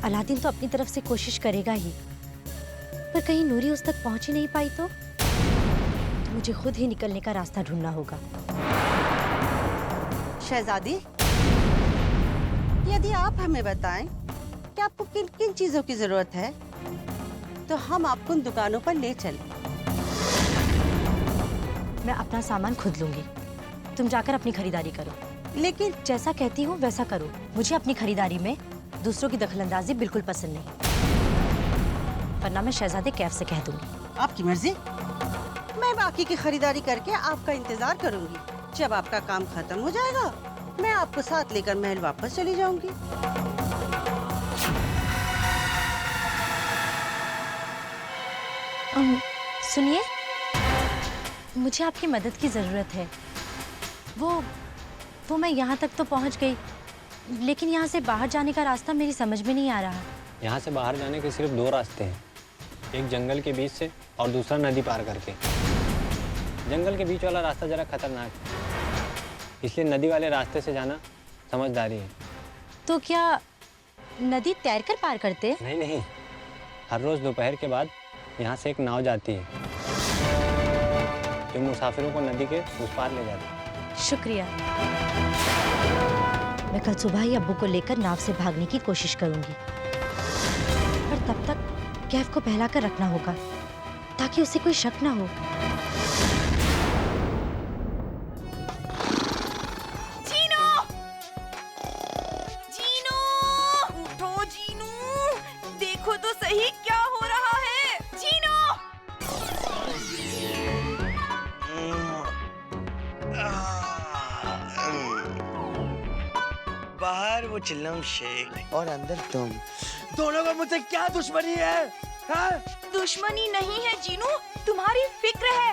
Aladdin तो अपनी तरफ से कोशिश करेगा ही, पर कहीं नूरी उस तक पहुंच ही नहीं पाई तो मुझे खुद ही निकलने का रास्ता ढूंढना होगा। शहजादी, यदि आप हमें बताएं कि आपको किन किन चीजों की जरूरत है तो हम आपको उन दुकानों पर ले चलें। मैं अपना सामान खुद लूंगी, तुम जाकर अपनी खरीदारी करो। लेकिन जैसा कहती हूँ वैसा करो। मुझे अपनी खरीदारी में दूसरों की दखलंदाजी बिल्कुल पसंद नहीं, वरना मैं शहजादे कैफ से कह दूंगी। आपकी मर्जी। मैं बाकी की खरीदारी करके आपका इंतजार करूंगी। जब आपका काम खत्म हो जाएगा मैं आपको साथ लेकर महल वापस चली जाऊंगी। सुनिए, मुझे आपकी मदद की जरूरत है। वो मैं यहाँ तक तो पहुँच गई, लेकिन यहाँ से बाहर जाने का रास्ता मेरी समझ में नहीं आ रहा। यहाँ से बाहर जाने के सिर्फ 2 रास्ते हैं, एक जंगल के बीच से और दूसरा नदी पार करके। जंगल के बीच वाला रास्ता जरा खतरनाक है, इसलिए नदी वाले रास्ते से जाना समझदारी है। तो क्या नदी तैरकर पार करते? नहीं नहीं, हर रोज दोपहर के बाद यहाँ से एक नाव जाती है जो मुसाफिरों को नदी के उस पार ले जाती है। शुक्रिया। मैं कल सुबह ही अब्बू को लेकर नाव से भागने की कोशिश करूंगी, पर तब तक कैफ को बहला कर रखना होगा ताकि उसे कोई शक ना हो। जीनू! जीनू! उठो जीनू! देखो तो सही क्या हो रहा है। जीनू! बाहर वो चिल्लम शेख और अंदर तुम दोनों को मुझसे क्या दुश्मनी है? हाँ? दुश्मनी नहीं है जीनू, तुम्हारी फिक्र है।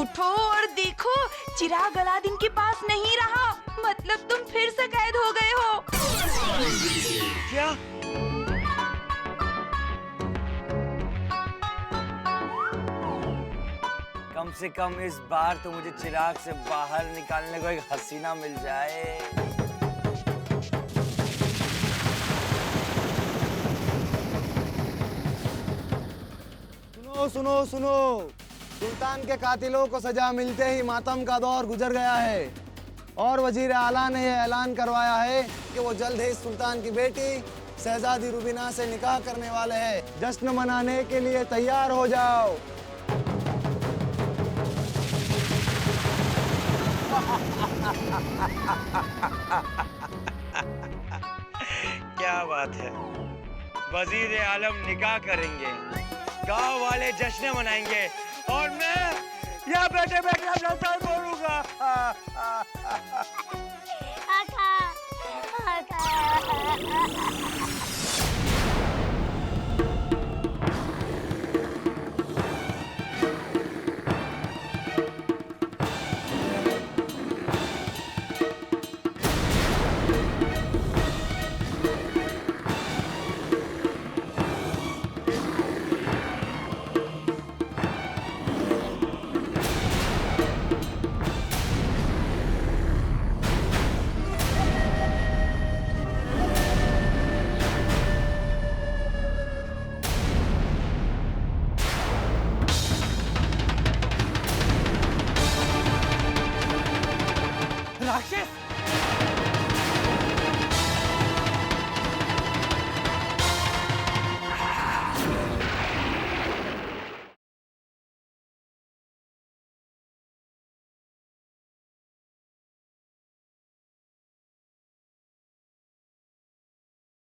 उठो और देखो, चिराग अलादीन के पास नहीं रहा। मतलब तुम फिर से कैद हो गए हो। क्या? कम से कम इस बार तो मुझे चिराग से बाहर निकालने को एक हसीना मिल जाए। सुनो सुनो सुनो, सुल्तान के कातिलों को सजा मिलते ही मातम का दौर गुजर गया है और वजीर आला ने यह ऐलान करवाया है कि वो जल्द ही सुल्तान की बेटी शहजादी रुबीना से निकाह करने वाले हैं। जश्न मनाने के लिए तैयार हो जाओ। क्या बात है, वजीर आलम निकाह करेंगे, गांव वाले जश्न मनाएंगे और मैं यहाँ बैठे बैठे अपना सर बोलूंगा। राक्षस!